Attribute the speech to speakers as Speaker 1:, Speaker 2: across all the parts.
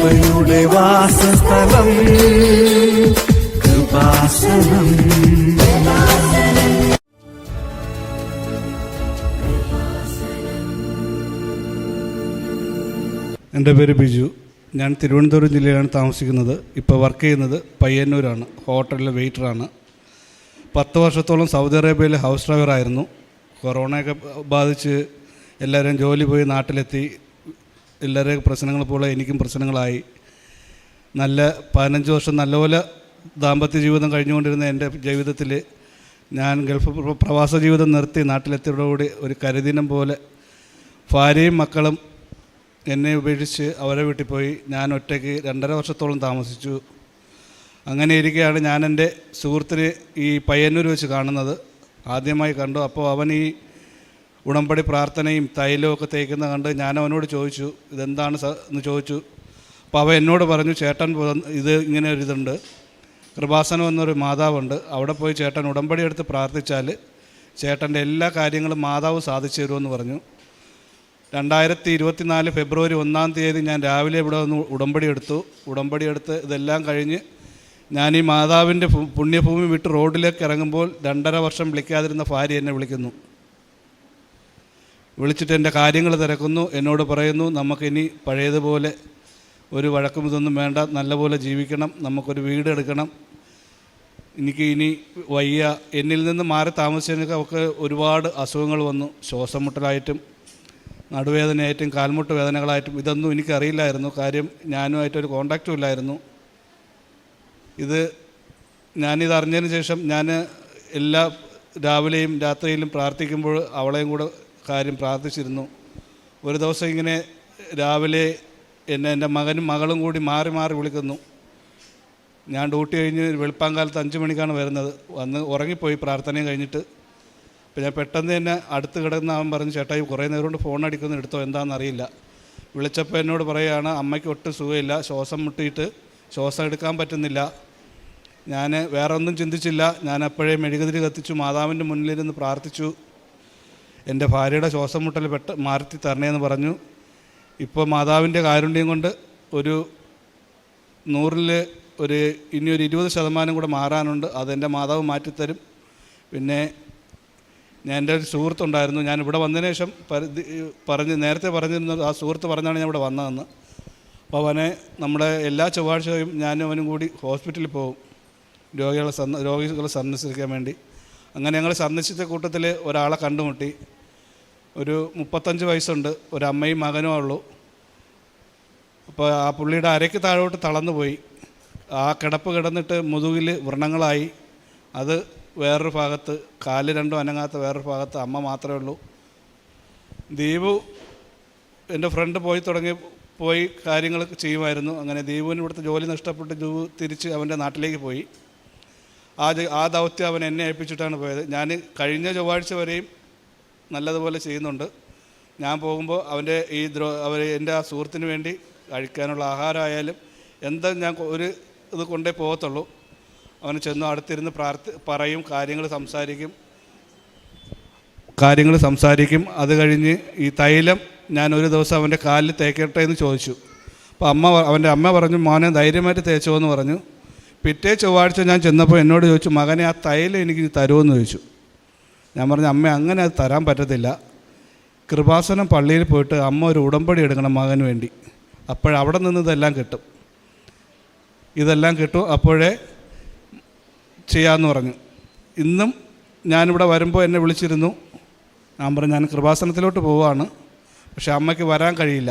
Speaker 1: കൃപയുടെ വാസസ്ഥലം കൃപാസനം.
Speaker 2: എൻ്റെ പേര് ബിജു. ഞാൻ തിരുവനന്തപുരം ജില്ലയിലാണ് താമസിക്കുന്നത്. ഇപ്പോൾ വർക്ക് ചെയ്യുന്നത് പയ്യന്നൂരാണ്. ഹോട്ടലിലെ വെയിറ്ററാണ്. 10 വർഷത്തോളം സൗദി അറേബ്യയിൽ ഹൗസ് ഡ്രൈവറായിരുന്നു. കൊറോണയൊക്കെ ബാധിച്ച് എല്ലാവരും ജോലി പോയി നാട്ടിലെത്തി. എല്ലാവരുടെയും പ്രശ്നങ്ങൾ പോലെ എനിക്കും പ്രശ്നങ്ങളായി. 15 വർഷം നല്ലപോലെ ദാമ്പത്യ ജീവിതം കഴിഞ്ഞുകൊണ്ടിരുന്ന എൻ്റെ ജീവിതത്തിൽ ഞാൻ ഗൾഫ് പ്രവാസ ജീവിതം നിർത്തി നാട്ടിലെത്തിയതോടുകൂടി ഒരു കരിദിനം പോലെ ഭാര്യയും മക്കളും എന്നെ ഉപേക്ഷിച്ച് അവരെ വീട്ടിൽ പോയി. ഞാൻ ഒറ്റയ്ക്ക് 2.5 വർഷത്തോളം താമസിച്ചു. അങ്ങനെ ഇരിക്കുകയാണ് ഞാൻ എൻ്റെ സുഹൃത്തിനെ ഈ പയ്യന്നൂർ വെച്ച് കാണുന്നത്. ആദ്യമായി കണ്ടു. അപ്പോൾ അവൻ ഈ ഉടമ്പടി പ്രാർത്ഥനയും തൈലവും ഒക്കെ തേക്കുന്ന കണ്ട് ഞാൻ അവനോട് ചോദിച്ചു, ഇതെന്താണ് എന്ന് ചോദിച്ചു. അപ്പോൾ അവൻ എന്നോട് പറഞ്ഞു, ചേട്ടൻ ഇത് ഇങ്ങനെ ഒരിതുണ്ട്, കൃപാസനം എന്നൊരു മാതാവുണ്ട്, അവിടെ പോയി ചേട്ടൻ ഉടമ്പടി എടുത്ത് പ്രാർത്ഥിച്ചാൽ ചേട്ടൻ്റെ എല്ലാ കാര്യങ്ങളും മാതാവ് സാധിച്ചു തരുമെന്ന് പറഞ്ഞു. 2024 ഫെബ്രുവരി 1-ാം തീയതി ഞാൻ രാവിലെ ഇവിടെ വന്ന് ഉടമ്പടി എടുത്ത് ഇതെല്ലാം കഴിഞ്ഞ് ഞാൻ ഈ മാതാവിൻ്റെ പുണ്യഭൂമി വിട്ട് റോഡിലേക്ക് ഇറങ്ങുമ്പോൾ 2.5 വർഷം വിളിക്കാതിരുന്ന ഭാര്യ എന്നെ വിളിക്കുന്നു. വിളിച്ചിട്ട് എൻ്റെ കാര്യങ്ങൾ തിരക്കുന്നു. എന്നോട് പറയുന്നു, നമുക്കിനി പഴയതുപോലെ ഒരു വഴക്കും ഇതൊന്നും വേണ്ട, നല്ലപോലെ ജീവിക്കണം, നമുക്കൊരു വീട് എടുക്കണം, എനിക്ക് ഇനി വയ്യ. എന്നിൽ നിന്ന് മാറി താമസിച്ചതിനൊക്കെ ഒക്കെ ഒരുപാട് അസുഖങ്ങൾ വന്നു. ശ്വാസം മുട്ടലായിട്ടും നടുവേദനയായിട്ടും കാൽമുട്ട് വേദനകളായിട്ടും. ഇതൊന്നും എനിക്കറിയില്ലായിരുന്നു. കാര്യം ഞാനുമായിട്ടൊരു കോണ്ടാക്റ്റും ഇല്ലായിരുന്നു. ഞാനിത് അറിഞ്ഞതിന് ശേഷം ഞാൻ എല്ലാ രാവിലെയും രാത്രിയിലും പ്രാർത്ഥിക്കുമ്പോൾ അവളെയും കൂടെ കാര്യം പ്രാർത്ഥിച്ചിരുന്നു. ഒരു ദിവസം ഇങ്ങനെ രാവിലെ എൻ്റെ മകനും മകളും കൂടി മാറി മാറി വിളിക്കുന്നു. ഞാൻ ഡ്യൂട്ടി കഴിഞ്ഞ് വെളുപ്പാങ്കാലത്ത് 5 മണിക്കാണ് വരുന്നത്. വന്ന് ഉറങ്ങിപ്പോയി പ്രാർത്ഥനയും കഴിഞ്ഞിട്ട്. അപ്പോൾ ഞാൻ പെട്ടെന്ന് തന്നെ അടുത്ത് കിടന്ന അവൻ പറഞ്ഞു, ചേട്ടായി കുറേ നേരം കൊണ്ട് ഫോൺ അടിക്കുന്നു, എടുത്തോ, എന്താണെന്നറിയില്ല. വിളിച്ചപ്പോൾ എന്നോട് പറയുകയാണ്, അമ്മയ്ക്ക് ഒട്ടും സുഖമില്ല, ശ്വാസം മുട്ടിയിട്ട് ശ്വാസം എടുക്കാൻ പറ്റുന്നില്ല. ഞാൻ വേറെ ഒന്നും ചിന്തിച്ചില്ല. ഞാൻ അപ്പോഴേ മെഴുകുതിരി കത്തിച്ചു, മാതാവിൻ്റെ മുന്നിലിരുന്ന് പ്രാർത്ഥിച്ചു, എൻ്റെ ഭാര്യയുടെ ശ്വാസം മുട്ടൽ മാറ്റി തരണേന്ന് പറഞ്ഞു. ഇപ്പോൾ മാതാവിൻ്റെ കാരുണ്യം കൊണ്ട് ഒരു 100-ൽ ഇനി ഒരു 20% കൂടെ മാറാനുണ്ട്. അതെൻ്റെ മാതാവ് മാറ്റിത്തരും. പിന്നെ എൻ്റെ ഒരു സുഹൃത്തുണ്ടായിരുന്നു, ഞാൻ ഇവിടെ വന്നതിന് ശേഷം നേരത്തെ പറഞ്ഞിരുന്ന ആ സുഹൃത്ത് പറഞ്ഞാണ് ഞാൻ ഇവിടെ വന്നതെന്ന്. അപ്പോൾ അവനെ നമ്മുടെ എല്ലാ ചൊവ്വാഴ്ചയും ഞാനും അവനും കൂടി ഹോസ്പിറ്റലിൽ പോകും, രോഗികളെ സന്ദർശിക്കാൻ വേണ്ടി. അങ്ങനെ ഞങ്ങൾ സന്ദർശിച്ച കൂട്ടത്തിൽ ഒരാളെ കണ്ടുമുട്ടി. ഒരു 35 വയസ്സുണ്ട്, ഒരു അമ്മയും മകനും ഉള്ളൂ. അപ്പോൾ ആ പുള്ളിയുടെ അരയ്ക്ക് താഴോട്ട് തളർന്നു പോയി. ആ കിടന്നിട്ട് മുതുകിൽ വ്രണങ്ങളായി. അത് വേറൊരു ഭാഗത്ത്, കാല് രണ്ടും അനങ്ങാത്ത വേറൊരു ഭാഗത്ത് അമ്മ മാത്രമേ ഉള്ളൂ. ദീപു എൻ്റെ ഫ്രണ്ട് പോയി കാര്യങ്ങളൊക്കെ ചെയ്യുമായിരുന്നു. അങ്ങനെ ദീപുവിന് ഇവിടുത്തെ ജോലി നഷ്ടപ്പെട്ട് തിരിച്ച് അവൻ്റെ നാട്ടിലേക്ക് പോയി. ആ ദൗത്യം അവൻ എന്നെ ഏൽപ്പിച്ചിട്ടാണ് പോയത്. ഞാൻ കഴിഞ്ഞ ചൊവ്വാഴ്ച വരെയും നല്ലതുപോലെ ചെയ്യുന്നുണ്ട്. ഞാൻ പോകുമ്പോൾ എൻ്റെ ആ സുഹൃത്തിന് വേണ്ടി കഴിക്കാനുള്ള ആഹാരമായാലും എന്താ ഞാൻ ഇത് കൊണ്ടേ പോകത്തുള്ളൂ. അവന് ചെന്ന് അടുത്തിരുന്ന് പറയും, കാര്യങ്ങൾ സംസാരിക്കും. അത് കഴിഞ്ഞ് ഈ തൈലം ഞാൻ ഒരു ദിവസം അവൻ്റെ കാലിൽ തേക്കട്ടെ എന്ന് ചോദിച്ചു. അപ്പോൾ അവൻ്റെ അമ്മ പറഞ്ഞു, മോനെ ധൈര്യമായിട്ട് തേച്ചോ എന്ന് പറഞ്ഞു. പിറ്റേ ചൊവ്വാഴ്ച ഞാൻ ചെന്നപ്പോൾ എന്നോട് ചോദിച്ചു, മകനെ ആ തൈലം എനിക്ക് തരുമെന്ന് ചോദിച്ചു. ഞാൻ പറഞ്ഞു, അമ്മ അങ്ങനെ അത് തരാൻ പറ്റത്തില്ല. കൃപാസനം പള്ളിയിൽ പോയിട്ട് അമ്മ ഒരു ഉടമ്പടി എടുക്കണം മകന് വേണ്ടി. അപ്പോഴവിടെ നിന്ന് ഇതെല്ലാം കിട്ടും, അപ്പോഴേ ചെയ്യാമെന്ന് പറഞ്ഞു. ഇന്നും ഞാനിവിടെ വരുമ്പോൾ എന്നെ വിളിച്ചിരുന്നു. ഞാൻ പറഞ്ഞു, ഞാൻ കൃപാസനത്തിലോട്ട് പോവുകയാണ്, പക്ഷെ അമ്മയ്ക്ക് വരാൻ കഴിയില്ല.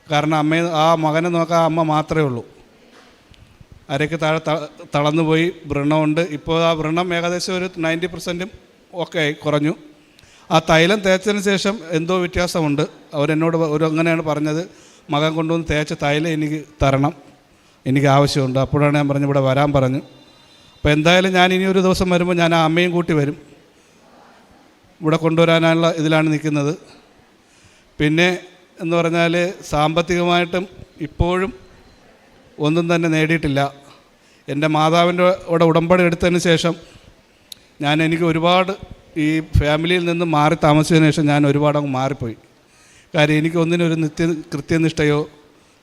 Speaker 2: കാരണം ആ മകനെ നോക്കാൻ അമ്മ മാത്രമേ ഉള്ളൂ. അരയ്ക്ക് താഴെ തളർന്നുപോയി, വ്രണമുണ്ട്. ഇപ്പോൾ ആ വ്രണം ഏകദേശം ഒരു 90% ഒക്കെ കുറഞ്ഞു. ആ തൈലം തേച്ചതിന് ശേഷം എന്തോ വ്യത്യാസമുണ്ട്. അവരെന്നോട് അങ്ങനെയാണ് പറഞ്ഞത്, മകൻ കൊണ്ടുവന്ന് തേച്ച തൈലം എനിക്ക് തരണം, എനിക്ക് ആവശ്യമുണ്ട്. അപ്പോഴാണ് ഞാൻ പറഞ്ഞു ഇവിടെ വരാൻ പറഞ്ഞു. അപ്പോൾ എന്തായാലും ഞാൻ ഇനി ഒരു ദിവസം വരുമ്പോൾ ഞാൻ ആ അമ്മയും കൂട്ടി വരും. ഇവിടെ കൊണ്ടുവരാനുള്ള ഇതിലാണ് നിൽക്കുന്നത്. പിന്നെ എന്ന് പറഞ്ഞാൽ സാമ്പത്തികമായിട്ടും ഇപ്പോഴും ഒന്നും തന്നെ നേടിയിട്ടില്ല. എൻ്റെ മാതാവിൻ്റെ കൂടെ ഉടമ്പടി എടുത്തതിന് ശേഷം എനിക്ക് ഒരുപാട് ഈ ഫാമിലിയിൽ നിന്ന് മാറി താമസിച്ചതിന് ശേഷം ഞാൻ ഒരുപാട് അങ്ങ് മാറിപ്പോയി. കാര്യം എനിക്ക് ഒന്നിനൊരു കൃത്യനിഷ്ഠയോ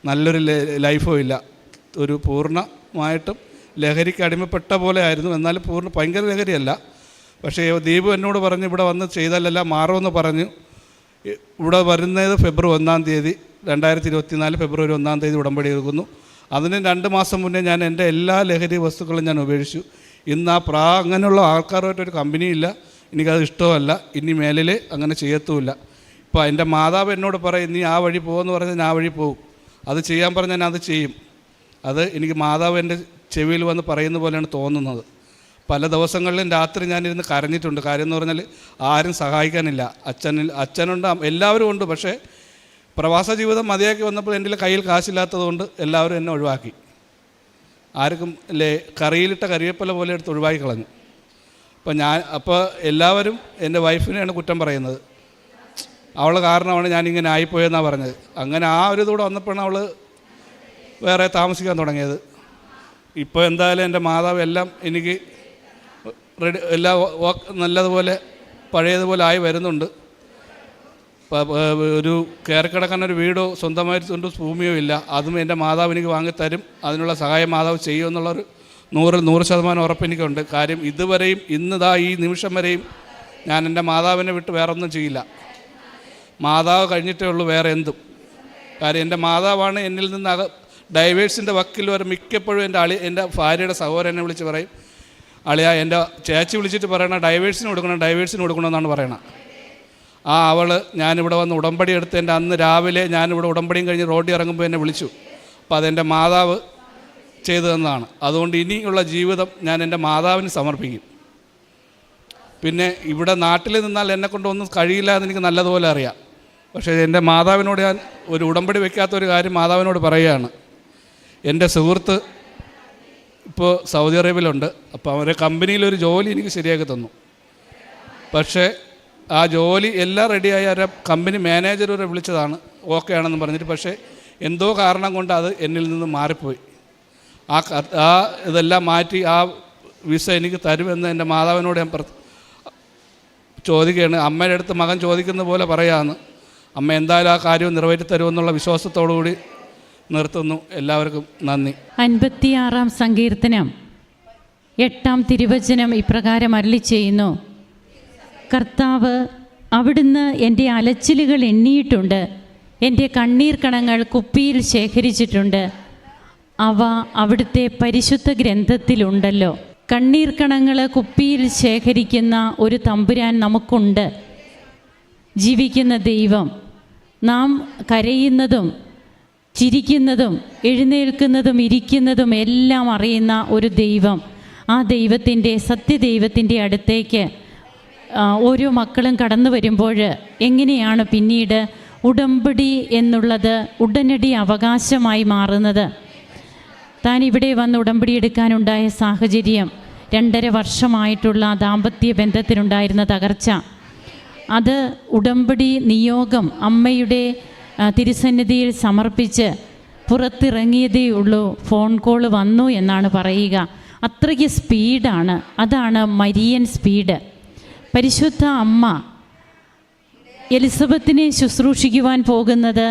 Speaker 2: നല്ലൊരു ലൈഫോ ഇല്ല. ഒരു പൂർണ്ണമായിട്ടും ലഹരിക്ക് അടിമപ്പെട്ട പോലെ ആയിരുന്നു. എന്നാലും ഭയങ്കര ലഹരിയല്ല. പക്ഷേ ദീപു എന്നോട് പറഞ്ഞ് ഇവിടെ വന്ന് ചെയ്താലെല്ലാം മാറുമെന്ന് പറഞ്ഞു. ഇവിടെ വരുന്നത് ഫെബ്രുവരി 1 തീയതി 2024 ഫെബ്രുവരി 1 തീയതി ഉടമ്പടി എടുക്കുന്നു. അതിന് 2 മാസം മുന്നേ ഞാൻ എൻ്റെ എല്ലാ ലഹരി വസ്തുക്കളും ഞാൻ ഉപേക്ഷിച്ചു. ഇന്ന് അങ്ങനെയുള്ള ആൾക്കാരുമായിട്ടൊരു കമ്പനിയില്ല. എനിക്കത് ഇഷ്ടമല്ല. ഇനി മേലിൽ അങ്ങനെ ചെയ്യത്തുമില്ല. ഇപ്പോൾ എൻ്റെ മാതാവ് എന്നോട് പറയും, നീ ആ വഴി പോകുമെന്ന് പറഞ്ഞാൽ ഞാൻ ആ വഴി പോകും. അത് ചെയ്യാൻ പറഞ്ഞാൽ ഞാൻ അത് ചെയ്യും. അത് എനിക്ക് മാതാവ് എൻ്റെ ചെവിയിൽ വന്ന് പറയുന്ന പോലെയാണ് തോന്നുന്നത്. പല ദിവസങ്ങളിലും രാത്രി ഞാനിരുന്ന് കരഞ്ഞിട്ടുണ്ട്. കാര്യം എന്ന് പറഞ്ഞാൽ ആരും സഹായിക്കാനില്ല. അച്ഛനുണ്ട്, എല്ലാവരും ഉണ്ട്. പക്ഷേ പ്രവാസ ജീവിതം മതിയാക്കി വന്നപ്പോൾ എൻ്റെ കയ്യിൽ കാശില്ലാത്തതുകൊണ്ട് എല്ലാവരും എന്നെ ഒഴിവാക്കി. ആർക്കും കറിയിലിട്ട കരിവേപ്പില പോലെ എടുത്ത് ഒഴിവാക്കി കളഞ്ഞു. അപ്പോൾ എല്ലാവരും എൻ്റെ വൈഫിനെയാണ് കുറ്റം പറയുന്നത്. അവൾ കാരണമാണ് ഞാനിങ്ങനെ ആയിപ്പോയെന്നാണ് പറഞ്ഞത്. അങ്ങനെ ആ ഒരു ഇതൂടെ വന്നപ്പോഴാണ് അവൾ വേറെ താമസിക്കാൻ തുടങ്ങിയത്. ഇപ്പോൾ എന്തായാലും എൻ്റെ മാതാവ് എല്ലാം എനിക്ക് എല്ലാം നല്ലതുപോലെ പഴയതുപോലെ ആയി വരുന്നുണ്ട്. ഒരു കയറിക്കിടക്കാൻ ഒരു വീടോ സ്വന്തമായിട്ടുണ്ട് ഭൂമിയോ ഇല്ല. അതും എൻ്റെ മാതാവ് എനിക്ക് വാങ്ങിത്തരും. അതിനുള്ള സഹായം മാതാവ് ചെയ്യുമെന്നുള്ളൊരു 100% ഉറപ്പ് എനിക്കുണ്ട്. കാര്യം ഇതുവരെയും ഇന്നിതാ ഈ നിമിഷം വരെയും ഞാൻ എൻ്റെ മാതാവിനെ വിട്ട് വേറെ ഒന്നും ചെയ്യില്ല. മാതാവ് കഴിഞ്ഞിട്ടേ ഉള്ളൂ വേറെ എന്തും. കാര്യം എൻ്റെ മാതാവാണ് എന്നിൽ നിന്ന് ഡൈവേഴ്സിൻ്റെ വക്കിൽ വരെ മിക്കപ്പോഴും എൻ്റെ ഭാര്യയുടെ സഹോദരൻ എന്നെ വിളിച്ച് പറയും, അളിയാ എൻ്റെ ചേച്ചി വിളിച്ചിട്ട് പറയണം ഡൈവേഴ്സിന് കൊടുക്കണമെന്നാണ് പറയണത്. അവൾ ഞാനിവിടെ വന്ന് ഉടമ്പടി എടുത്തതിൻ്റെ അന്ന് രാവിലെ ഞാനിവിടെ ഉടമ്പടിയും കഴിഞ്ഞ് റോഡിൽ ഇറങ്ങുമ്പോൾ എന്നെ വിളിച്ചു. അപ്പോൾ അതെൻ്റെ മാതാവ് ചെയ്തു തന്നതാണ്. അതുകൊണ്ട് ഇനിയുള്ള ജീവിതം ഞാൻ എൻ്റെ മാതാവിന് സമർപ്പിക്കും. പിന്നെ ഇവിടെ നാട്ടിൽ നിന്നാൽ എന്നെക്കൊണ്ടൊന്നും കഴിയില്ല എന്ന് എനിക്ക് നല്ലതുപോലെ അറിയാം. പക്ഷേ എൻ്റെ മാതാവിനോട് ഞാൻ ഒരു ഉടമ്പടി വയ്ക്കാത്തൊരു കാര്യം മാതാവിനോട് പറയുകയാണ്. എൻ്റെ സുഹൃത്ത് ഇപ്പോൾ സൗദി അറേബ്യയിലുണ്ട്. അപ്പോൾ അവരെ കമ്പനിയിലൊരു ജോലി എനിക്ക് ശരിയാക്കി തന്നു. പക്ഷേ ആ ജോലി എല്ലാം റെഡിയായി അവരെ കമ്പനി മാനേജർ വരെ വിളിച്ചതാണ്, ഓക്കെ ആണെന്ന് പറഞ്ഞിട്ട്. പക്ഷേ എന്തോ കാരണം കൊണ്ട് അത് എന്നിൽ നിന്ന് മാറിപ്പോയി. ആ ഇതെല്ലാം മാറ്റി ആ വിസ എനിക്ക് തരുമെന്ന് എൻ്റെ മാതാവിനോട് ഞാൻ ചോദിക്കുകയാണ്. അമ്മയുടെ അടുത്ത് മകൻ ചോദിക്കുന്ന പോലെ പറയാമെന്ന്. അമ്മ എന്തായാലും ആ കാര്യം നിറവേറ്റി തരുമെന്നുള്ള വിശ്വാസത്തോടുകൂടി നിർത്തുന്നു. എല്ലാവർക്കും നന്ദി.
Speaker 3: 56 സങ്കീർത്തനം 8 തിരുവചനം ഇപ്രകാരം അരുളി ചെയ്യുന്നു: കർത്താവ് അവിടുന്ന് എൻ്റെ അലച്ചിലുകൾ എണ്ണിയിട്ടുണ്ട്, എൻ്റെ കണ്ണീർ കണങ്ങൾ കുപ്പിയിൽ ശേഖരിച്ചിട്ടുണ്ട്. അവ അവിടുത്തെ പരിശുദ്ധ ഗ്രന്ഥത്തിലുണ്ടല്ലോ. കണ്ണീർ കണങ്ങൾ കുപ്പിയിൽ ശേഖരിക്കുന്ന ഒരു തമ്പുരാൻ നമുക്കുണ്ട്. ജീവിക്കുന്ന ദൈവം, നാം കരയുന്നതും ചിരിക്കുന്നതും എഴുന്നേൽക്കുന്നതും ഇരിക്കുന്നതും എല്ലാം അറിയുന്ന ഒരു ദൈവം. ആ സത്യദൈവത്തിൻ്റെ അടുത്തേക്ക് ഓരോ മക്കളും കടന്നു വരുമ്പോൾ എങ്ങനെയാണ് പിന്നീട് ഉടമ്പടി എന്നുള്ളത് ഉടനടി അവകാശമായി മാറുന്നത്? താൻ ഇവിടെ വന്ന് ഉടമ്പടി എടുക്കാനുണ്ടായ സാഹചര്യം, 2.5 വർഷമായിട്ടുള്ള ദാമ്പത്യ ബന്ധത്തിനുണ്ടായിരുന്ന തകർച്ച, അത് ഉടമ്പടി നിയോഗം അമ്മയുടെ തിരുസന്നിധിയിൽ സമർപ്പിച്ച് പുറത്തിറങ്ങിയതേ ഉള്ളൂ ഫോൺ കോൾ വന്നു എന്നാണ് പറയുക. അത്രയ്ക്ക് സ്പീഡാണ്. അതാണ് മരിയൻ സ്പീഡ്. പരിശുദ്ധ അമ്മ എലിസബത്തിനെ ശുശ്രൂഷിക്കുവാൻ പോകുന്നത്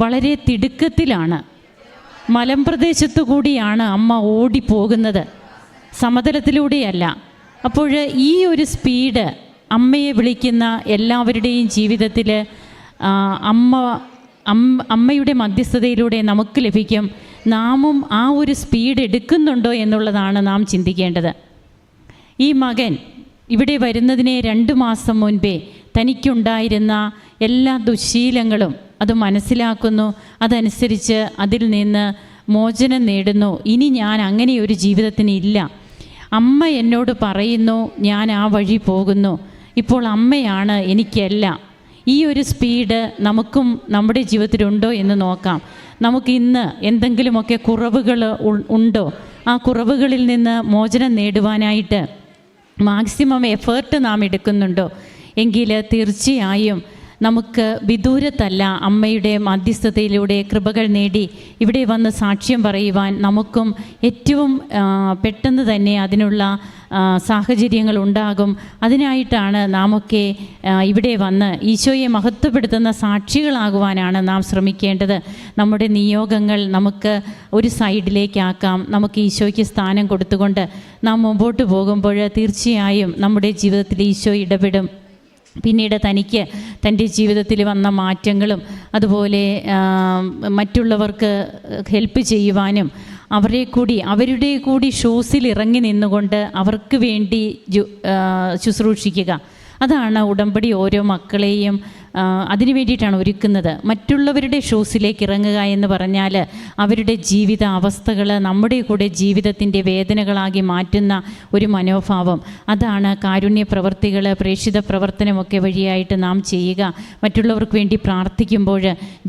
Speaker 3: വളരെ തിടുക്കത്തിലാണ്. മലമ്പ്രദേശത്തു കൂടിയാണ് അമ്മ ഓടിപ്പോകുന്നത്, സമതലത്തിലൂടെയല്ല. അപ്പോൾ ഈ ഒരു സ്പീഡ് അമ്മയെ വിളിക്കുന്ന എല്ലാവരുടെയും ജീവിതത്തിൽ അമ്മയുടെ മധ്യസ്ഥതയിലൂടെ നമുക്ക് ലഭിക്കും. നാമും ആ ഒരു സ്പീഡ് എടുക്കുന്നുണ്ടോ എന്നുള്ളതാണ് നാം ചിന്തിക്കേണ്ടത്. ഈ മകൻ ഇവിടെ വരുന്നതിന് 2 മാസം മുൻപേ തനിക്കുണ്ടായിരുന്ന എല്ലാ ദുശ്ശീലങ്ങളും അത് മനസ്സിലാക്കുന്നു. അതനുസരിച്ച് അതിൽ നിന്ന് മോചനം നേടുന്നു. ഇനി ഞാൻ അങ്ങനെ ഒരു ജീവിതത്തിന് ഇല്ല. അമ്മ എന്നോട് പറയുന്നു, ഞാൻ ആ വഴി പോകുന്നു. ഇപ്പോൾ അമ്മയാണ് എനിക്കെല്ലാം. ഈ ഒരു സ്പീഡ് നമുക്കും നമ്മുടെ ജീവിതത്തിലുണ്ടോ എന്ന് നോക്കാം. നമുക്കിന്ന് എന്തെങ്കിലുമൊക്കെ കുറവുകൾ ഉണ്ടോ? ആ കുറവുകളിൽ നിന്ന് മോചനം നേടുവാനായിട്ട് മാക്സിമം എഫേർട്ട് നാം എടുക്കുന്നുണ്ടോ എങ്കിൽ തീർച്ചയായും നമുക്ക് വിദൂരത്തല്ല അമ്മയുടെ മധ്യസ്ഥതയിലൂടെ കൃപകൾ നേടി ഇവിടെ വന്ന് സാക്ഷ്യം പറയുവാൻ നമുക്കും ഏറ്റവും പെട്ടെന്ന് തന്നെ അതിനുള്ള സാഹചര്യങ്ങൾ ഉണ്ടാകും. അതിനായിട്ടാണ് നാമൊക്കെ ഇവിടെ വന്ന് ഈശോയെ മഹത്വപ്പെടുത്തുന്ന സാക്ഷികളാകുവാനാണ് നാം ശ്രമിക്കേണ്ടത്. നമ്മുടെ നിയോഗങ്ങൾ നമുക്ക് ഒരു സൈഡിലേക്കാക്കാം. നമുക്ക് ഈശോയ്ക്ക് സ്ഥാനം കൊടുത്തുകൊണ്ട് നാം മുമ്പോട്ട് പോകുമ്പോൾ തീർച്ചയായും നമ്മുടെ ജീവിതത്തിൽ ഈശോ ഇടപെടും. പിന്നീട് തനിക്ക് തൻ്റെ ജീവിതത്തിൽ വന്ന മാറ്റങ്ങളും അതുപോലെ മറ്റുള്ളവർക്ക് ഹെൽപ്പ് ചെയ്യുവാനും അവരുടെ കൂടി ഷൂസിൽ ഇറങ്ങി നിന്നുകൊണ്ട് അവർക്ക് വേണ്ടി ശുശ്രൂഷിക്കുക, അതാണ് ഉടമ്പടി ഓരോ മക്കളെയും അതിനു വേണ്ടിയിട്ടാണ് ഒരുക്കുന്നത്. മറ്റുള്ളവരുടെ ഷൂസിലേക്ക് ഇറങ്ങുക എന്ന് പറഞ്ഞാൽ അവരുടെ ജീവിത അവസ്ഥകൾ നമ്മുടെ കൂടെ ജീവിതത്തിൻ്റെ വേദനകളാക്കി മാറ്റുന്ന ഒരു മനോഭാവം. അതാണ് കാരുണ്യ പ്രവർത്തികൾ, പ്രേക്ഷിത പ്രവർത്തനമൊക്കെ വഴിയായിട്ട് നാം ചെയ്യുക. മറ്റുള്ളവർക്ക് വേണ്ടി പ്രാർത്ഥിക്കുമ്പോൾ,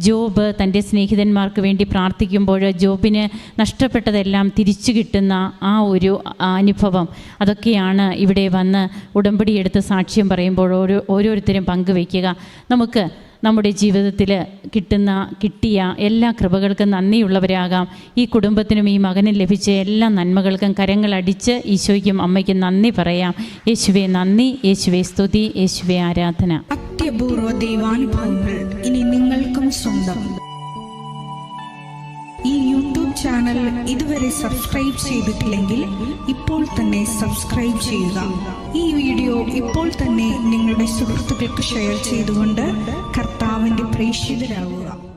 Speaker 3: ജോബ് തൻ്റെ സ്നേഹിതന്മാർക്ക് വേണ്ടി പ്രാർത്ഥിക്കുമ്പോൾ ജോബിന് നഷ്ടപ്പെട്ടതെല്ലാം തിരിച്ചു കിട്ടുന്ന ആ ഒരു അനുഭവം, അതൊക്കെയാണ് ഇവിടെ വന്ന് ഉടമ്പടി എടുത്ത് സാക്ഷ്യം പറയുമ്പോൾ ഓരോരുത്തരും പങ്കുവയ്ക്കുക. നമുക്ക് നമ്മുടെ ജീവിതത്തിൽ കിട്ടിയ എല്ലാ കൃപകൾക്കും നന്ദിയുള്ളവരാകാം. ഈ കുടുംബത്തിനും ഈ മകനും ലഭിച്ച എല്ലാ നന്മകൾക്കും കരങ്ങളടിച്ച് ഈശോയ്ക്കും അമ്മയ്ക്കും നന്ദി പറയാം. യേശുവേ നന്ദി, യേശുവേ സ്തുതി, യേശുവേ ആരാധന.
Speaker 4: അത്യപൂർവ ദൈവാനുഭവങ്ങൾ ഇനി നിങ്ങൾക്കും സ്വന്തം. ഈ യൂട്യൂബ് ചാനൽ ഇതുവരെ സബ്സ്ക്രൈബ് ചെയ്തിട്ടില്ലെങ്കിൽ ഇപ്പോൾ തന്നെ സബ്സ്ക്രൈബ് ചെയ്യുക. ഈ വീഡിയോ ഇപ്പോൾ തന്നെ നിങ്ങളുടെ സുഹൃത്തുക്കൾക്ക് ഷെയർ ചെയ്തുകൊണ്ട് കർത്താവിൻ്റെ പ്രേക്ഷിതരാകുക.